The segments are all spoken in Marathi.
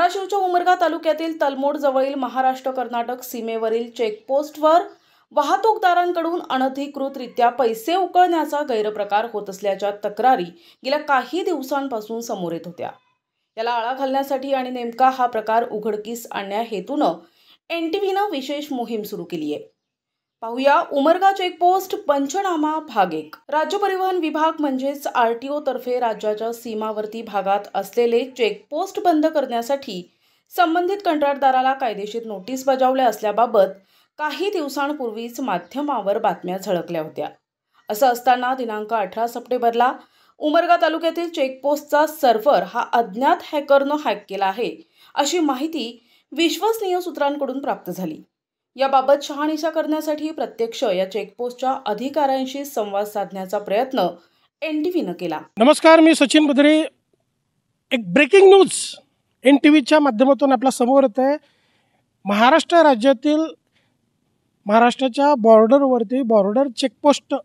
धाराशिवच्या उमरगा तालुक्यातील तलमोड जवळील महाराष्ट्र कर्नाटक सीमेवरील चेकपोस्टवर वाहतूकदारांकडून अनधिकृतरित्या पैसे उकळण्याचा गैरप्रकार होत असल्याच्या तक्रारी गेल्या काही दिवसांपासून समोर येत होत्या। याला आळा घालण्यासाठी आणि नेमका हा प्रकार उघडकीस आणण्या हेतूनं NTVनं विशेष मोहीम सुरू केली आहे। पाहूया उमरगा चेकपोस्ट पंचनामा भाग 1। राज्य परिवहन विभाग म्हणजेच RTO तर्फे राज्याच्या सीमावर्ती भागात असलेले चेकपोस्ट बंद करण्यासाठी संबंधित कंत्राटदाराला कायदेशीर नोटीस बजावल्या असल्याबाबत काही दिवसांपूर्वीच माध्यमावर बातम्या झळकल्या होत्या। असं असताना दिनांक 18 सप्टेंबरला उमरगा तालुक्यातील चेकपोस्टचा सर्व्हर हा अज्ञात हॅकरनं हॅक केला आहे अशी माहिती विश्वसनीय सूत्रांकडून प्राप्त झाली। याबाबत शहानिशा करण्यासाठी प्रत्यक्ष या चेकपोस्टच्या अधिकाऱ्यांशी संवाद साधण्याचा प्रयत्न NTVनं केला। नमस्कार, मी सचिन बद्रे। एक ब्रेकिंग न्यूज NTVच्या माध्यमातून आपल्या समोर येत आहे। महाराष्ट्र राज्यातील महाराष्ट्राच्या बॉर्डर चेकपोस्ट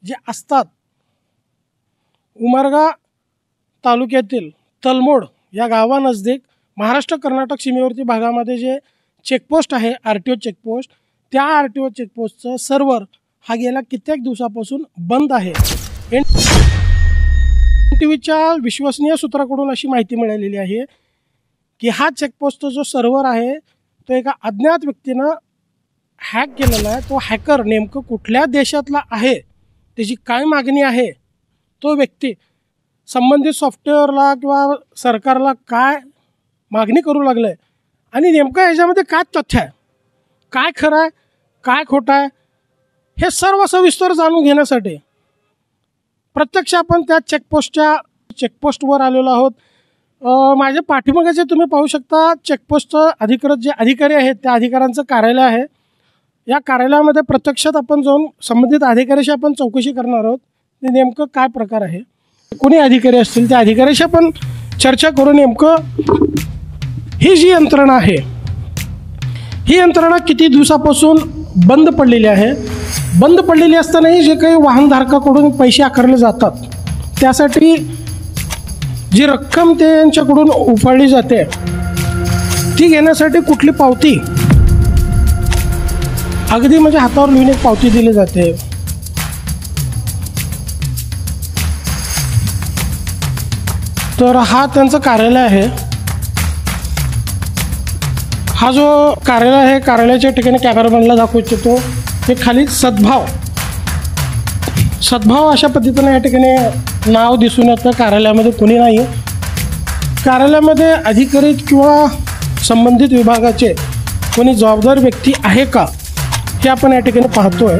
जे असतात, उमरगा तालुक्यातील तलमोड या गावानजदीक महाराष्ट्र कर्नाटक सीमेवरती भागामध्ये जे चेकपोस्ट आहे RTO चेकपोस्ट, त्या RTO चेकपोस्टचं सर्व्हर हा गेल्या कित्येक दिवसापासून बंद आहे। NTVच्या विश्वसनीय सूत्राकडून अशी माहिती मिळालेली आहे की हा चेकपोस्टचा जो सर्व्हर आहे तो एका अज्ञात व्यक्तीनं हॅक केलेला आहे। तो हॅकर नेमकं कुठल्या देशातला आहे, त्याची काय मागणी आहे, तो व्यक्ती संबंधित सॉफ्टवेअरला किंवा सरकारला काय मागणी करू लागलं आहे आणि नेमकं याच्यामध्ये काय तथ्य आहे, काय खरं आहे, काय खोटं आहे, हे सर्व सविस्तर जाणून घेण्यासाठी प्रत्यक्ष आपण त्या चेकपोस्टवर आलेलो आहोत। माझ्या पाठीमागे तुम्ही पाहू शकता चेकपोस्टचं अधिकृत जे अधिकारी आहेत त्या अधिकाऱ्यांचं कार्यालय आहे। या कार्यालयामध्ये प्रत्यक्षात आपण जाऊन संबंधित अधिकाऱ्याशी आपण चौकशी करणार आहोत की नेमकं काय प्रकार आहे। कोणी अधिकारी असतील त्या अधिकाऱ्याशी आपण चर्चा करून नेमकं ही जी यंत्रणा आहे, ही यंत्रणा किती दिवसापासून बंद पडलेली आहे, बंद पडलेली असतानाही जे काही वाहनधारकाकडून पैसे आकारले जातात त्यासाठी जी रक्कम त्यांच्याकडून उफाळली जाते ती घेण्यासाठी कुठली पावती, अगदी म्हणजे हातावर लिहून एक पावती दिली जाते। तर हा त्यांचं कार्यालय आहे। हा जो कार्यालय आहे, कार्यालयाच्या ठिकाणी कॅमेरामॅनला दाखवू इच्छितो हे खाली सद्भाव अशा पद्धतीने या ठिकाणी नाव दिसून येतं। कार्यालयामध्ये कोणी नाही, कार्यालयामध्ये अधिकारी किंवा संबंधित विभागाचे कोणी जबाबदार व्यक्ती आहे का हे आपण या ठिकाणी पाहतोय,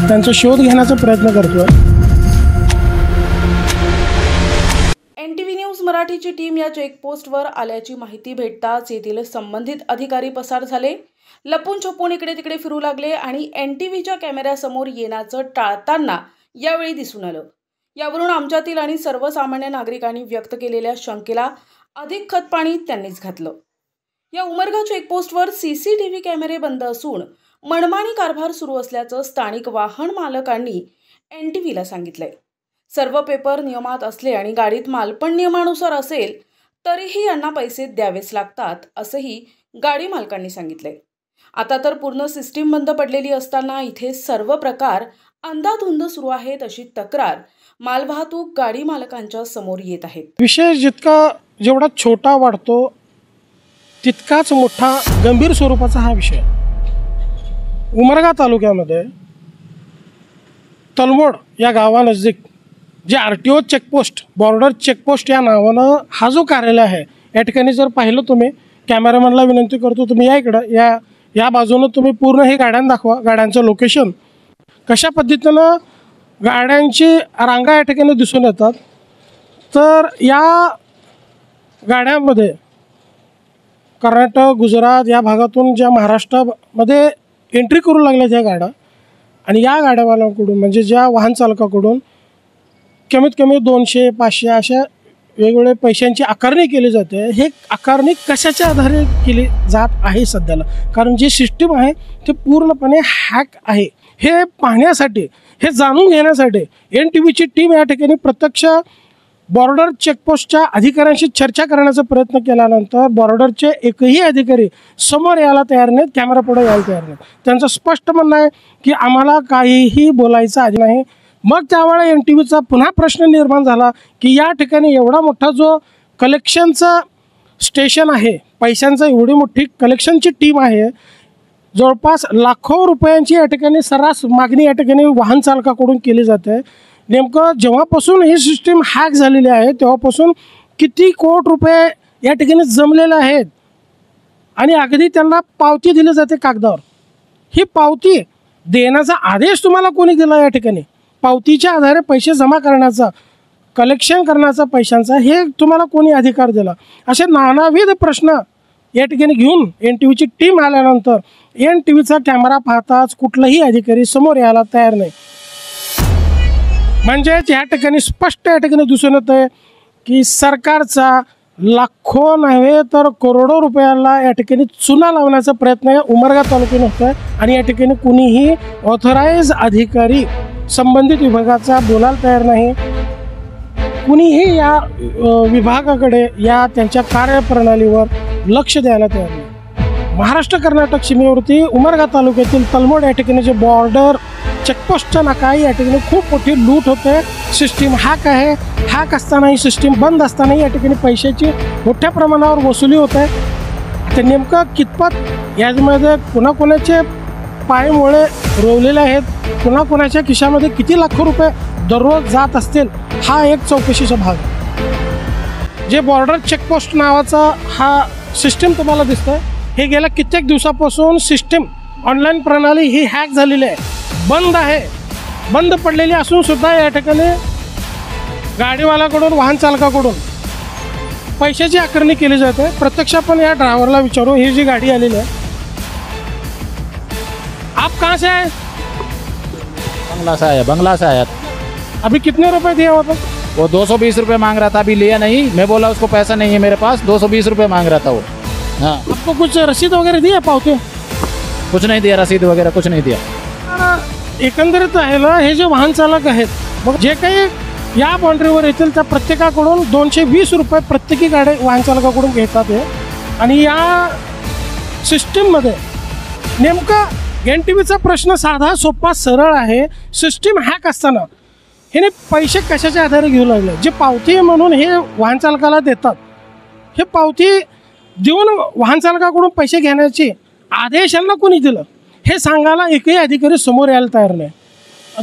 त्यांचा शोध घेण्याचा प्रयत्न करतोय। NTV न्यूज मराठीची टीम या चेकपोस्टवर आल्याची माहिती भेटताच येथील संबंधित अधिकारी पसार झाले, लपून छपून इकडे तिकडे फिरू लागले आणि NTVच्या कॅमेऱ्यासमोर येण्याचं टाळताना यावेळी दिसून आलं। यावरून आमच्यातील आणि सर्वसामान्य नागरिकांनी व्यक्त केलेल्या शंकेला अधिक खतपाणी त्यांनीच घातलं। या उमरगा चेकपोस्टवर CCTV कॅमेरे बंद असून मनमानी कारभार सुरू असल्याचं स्थानिक वाहन मालकांनी NTVला सांगितलंय। सर्व पेपर नियमात असले आणि गाडीत माल पण नियमानुसार असेल तरीही यांना पैसे द्यावेच लागतात असंही गाडी मालकांनी सांगितलंय। आता तर पूर्ण सिस्टीम बंद पडलेली असताना इथे सर्व प्रकार अंधाधुंद सुरू आहेत अशी तक्रार मालवाहतूक गाडी मालकांच्या समोर येत आहेत। विषय जेवढा छोटा वाटतो तितकाच मोठा गंभीर स्वरूपाचा हा विषय। उमरगा तालुक्यामध्ये तलमोड या गावानजदीक जे RTO चेकपोस्ट, बॉर्डर चेकपोस्ट या नावानं हा जो कार्यालय आहे, या ठिकाणी जर पाहिलं तुम्ही, कॅमेरामॅनला विनंती करतो तुम्ही या इकडं या बाजूनं तुम्ही पूर्ण हे गाड्यांना दाखवा, गाड्यांचं लोकेशन कशा पद्धतीनं गाड्यांची रांगा या ठिकाणी दिसून येतात। तर या गाड्यांमध्ये कर्नाटक, गुजरात या भागातून ज्या महाराष्ट्रामध्ये एंट्री करू लागल्या त्या गाड्या, आणि या गाड्यावाल्यांकडून म्हणजे ज्या वाहन चालकाकडून कमीत कमी 200-500 अशा वेगवेगळ्या पैशांची आकारणी केली जाते। हे आकारणी कशाच्या आधारे केली जात आहे सध्याला, कारण जी सिस्टीम आहे ते पूर्णपणे हॅक आहे। हे पाहण्यासाठी, हे जाणून घेण्यासाठी NTVची टीम या ठिकाणी प्रत्यक्ष बॉर्डर चेकपोस्टच्या अधिकाऱ्यांशी चर्चा करण्याचा प्रयत्न केल्यानंतर बॉर्डरचे एकही अधिकारी समोर यायला तयार नाहीत, कॅमेरापुढे यायला तयार नाहीत. त्यांचं स्पष्ट म्हणणं आहे की आम्हाला काहीही बोलायचं आधी नाही. मग त्यावेळेला NTVचा पुन्हा प्रश्न निर्माण झाला की या ठिकाणी एवढा मोठा जो कलेक्शनचा स्टेशन आहे, पैशांचा एवढी मोठी कलेक्शनची टीम आहे, जवळपास लाखो रुपयांची या ठिकाणी सर्रास मागणी या ठिकाणी वाहन चालकाकडून केली जाते. नेमकं जेव्हापासून ही सिस्टीम हॅक झालेली आहे तेव्हापासून किती कोटी रुपये या ठिकाणी जमलेले आहेत आणि अगदी त्यांना पावती दिली जाते कागदावर. ही पावती देण्याचा आदेश तुम्हाला कोणी दिला? या ठिकाणी पावतीच्या आधारे पैसे जमा करण्याचा, कलेक्शन करण्याचा पैशांचा, हे तुम्हाला कोणी अधिकार दिला? असे नानाविध प्रश्न या ठिकाणी घेऊन NTVची टीम आल्यानंतर NTVचा कॅमेरा पाहताच कुठलाही अधिकारी समोर यायला तयार नाही. म्हणजेच या ठिकाणी स्पष्ट या ठिकाणी दिसून येतं आहे की सरकारचा लाखो नव्हे तर करोडो रुपयाला या ठिकाणी चुना लावण्याचा प्रयत्न या उमरगा तालुक्याने होत आहे. आणि या ठिकाणी कुणीही ऑथराईज अधिकारी संबंधित विभागाचा बोलायला तयार नाही. कुणीही या विभागाकडे या त्यांच्या कार्यप्रणालीवर लक्ष द्यायला तयार नाही. महाराष्ट्र कर्नाटक सीमेवरती उमरगा तालुक्यातील तलमोड या ठिकाणी जे बॉर्डर चेकपोस्टच्या नाकाही या ठिकाणी खूप मोठी लूट होते. सिस्टीम हॅक आहे. हॅक असतानाही सिस्टीम बंद असतानाही या ठिकाणी पैशाची मोठ्या प्रमाणावर वसुली होत आहे. ते नेमकं कितपत यामध्ये कोणाकोणाचे पायमुळे रोवलेले आहेत, कोणाकोणाच्या खिशामध्ये किती लाखो रुपये दररोज जात असतील, हा एक चौकशीचा भाग आहे. जे बॉर्डर चेकपोस्ट नावाचा हा सिस्टीम तुम्हाला दिसतोय, हे गेल्या कित्येक दिवसापासून सिस्टीम ऑनलाईन प्रणाली ही हॅक झालेली आहे, बंद आहे. बंद पडलेली असून सुद्धा या ठिकाणी गाडीवाल्याकडून, वाहन चालकाकडून पैशाची आकारणी केली जाते. प्रत्यक्ष आपण या ड्रायव्हरला विचारू, ही जी गाडी आलेली आहे, आप कहाँ से आए? बंगला से आया. अभी कितने रुपए दिए वहाँ पर? वो 220 रुपये मांग रहा था, अभी लिया नहीं. मैं बोला उसको पैसा नहीं है मेरे पास, 220 रुपये मांग रहा था वो. हाँ, आपको कुछ रसीद वगैरह दिया पावती? कुछ नहीं दिया, रसीद वगैरह कुछ नहीं दिया. तर एकंदरीत आहे ना, हे जे वाहन चालक आहेत, मग जे काही या बाउंड्रीवर येतील त्या प्रत्येकाकडून 220 रुपये प्रत्येकी गाडी वाहन चालकाकडून घेतात हे. आणि या सिस्टीममध्ये नेमकं NTVचा प्रश्न साधा सोपा सरळ आहे. सिस्टीम हॅक असताना हे पैसे कशाच्या आधारे घेऊ लागले? जे पावती म्हणून हे वाहन चालकाला देतात, हे पावती देऊन वाहन चालकाकडून पैसे घेण्याचे आदेश यांना कोणी दिलं हे सांगायला एकही अधिकारी समोर यायला तयार नाही.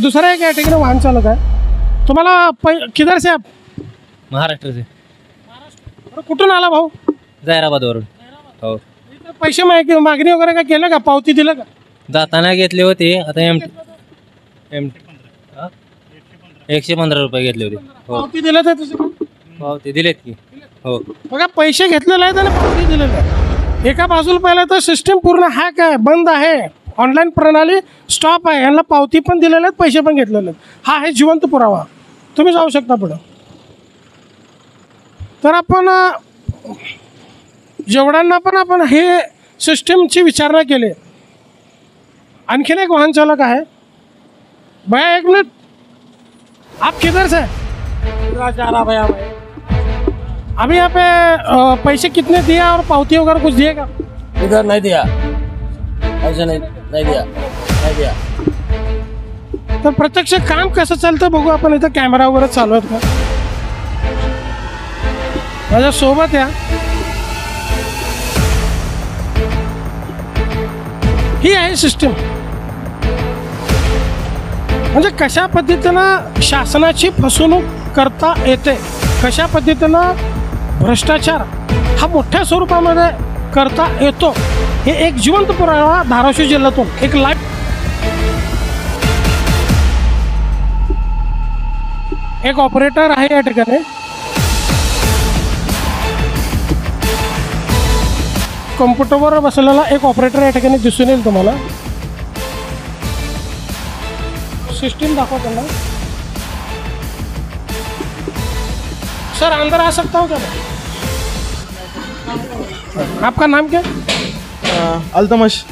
दुसरा एक या ठिकाणी वाहन चालक आहे. तुम्हाला किधर से आप? महाराष्ट्र से. कुठून आला भाऊ? जाहिराबादवरून. हो. पैसे मागणी वगैरे काय केलं का? पावती दिलं का? जाताना घेतले होते. आता 115 रुपये घेतले होते. हो. पावती दिलं तर तुझं? पावती दिलेत की. हो. बघा, पैसे घेतलेले आहेत आणि पावती दिलेलं आहे. एका बाजूला पाहिलं तर सिस्टीम पूर्ण हॅक आहे, बंद आहे, ऑनलाईन प्रणाली स्टॉप आहे. यांना पावती पण दिलेल्या आहेत, पैसे पण घेतलेले आहेत. हा आहे जिवंत पुरावा. तुम्ही जाऊ शकता पुढं. तर आपण जेवढ्यांना पण आपण हे सिस्टीमची विचारणा केली. आणखीन एक वाहन चालक आहे. भैया एक मिनट, आप किधर से? जा रहा भैया. अभी यहाँ पे पैसे कितने दिया और पावती वगैरह कुछ दिएगा? इधर नहीं दिया, ऐसे नहीं दिया. तर प्रत्यक्ष काम कसं चालतं बघू आपण. इथं कॅमेरा वगैरे चालू आहेत का? माझ्या सोबत या. ही आहे सिस्टीम. म्हणजे कशा पद्धतीनं शासनाची फसवणूक करता येते, कशा पद्धतीनं भ्रष्टाचार हा मोठ्या स्वरूपामध्ये करता येतो, हे एक जिवंत पुरावा धाराशिव जिल्ह्यातून एक लाईव्ह. एक ऑपरेटर आहे या ठिकाणी. कॉम्प्युटरवर बसलेला एक ऑपरेटर या ठिकाणी दिसून येईल तुम्हाला. सिस्टीम दाखवा त्यांना. सर अंदर आ सकता हूँ क्या? आपका नाम क्या? अल्तमश.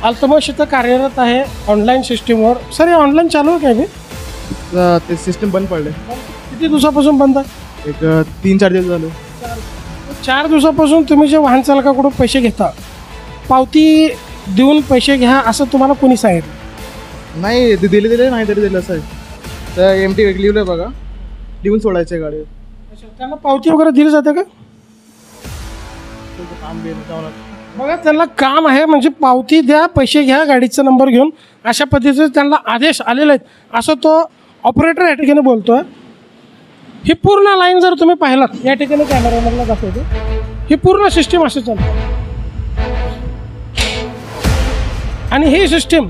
अल्तमश इथं कार्यरत आहे ऑनलाईन सिस्टीमवर. सर हे ऑनलाईन चालू आहे काय? ते सिस्टीम बंद पडले. किती दिवसापासून बंद आहे? एक 3-4 दिवस झाले. 4 दिवसापासून तुम्ही जे वाहन चालकाकडून पैसे घेता, पावती देऊन पैसे घ्या असं तुम्हाला कोणी सांगितलं? नाही ते दिले नाही तरी दिलं असं आहे. तर एमटी लिहिलं आहे बघा, लिहून सोडायचे गाडी. त्यांना पावती वगैरे दिली जाते का? काम बी जाऊ लागतं. बघा, त्यांना काम आहे म्हणजे पावती द्या, पैसे घ्या, गाडीचा नंबर घेऊन, अशा पद्धतीचे त्यांना आदेश आलेले आहेत असं तो ऑपरेटर या ठिकाणी बोलतोय. ही पूर्ण लाईन जर तुम्ही पाहिलात, या ठिकाणी कॅमेरामॅनला दाखवतो, ही पूर्ण सिस्टीम अशी चालते. आणि ही सिस्टीम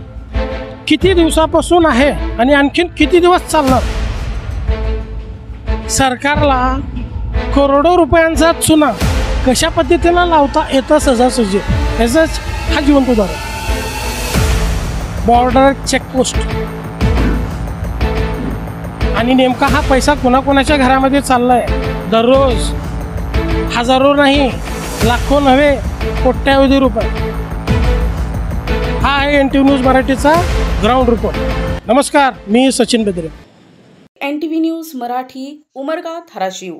किती दिवसापासून आहे आणि आणखीन किती दिवस चालणार? सरकारला करोडो रुपयांचा चुना कशा पद्धतीनं लावता येतं सहजासहजी, ह्याचंच हा जिवंत उदाहरण. Border checkpost. आणि नेमका हा पैसा कोणाकोणाच्या घरामध्ये चाललाय? दररोज हजारो नाही, लाखो नव्हे, कोट्यावधी रुपये. हा आहे NTV न्यूज मराठीचा ग्राउंड रिपोर्ट. नमस्कार, मी सचिन बेदरे. NTV news Marathi, Umarga, Dharashiv.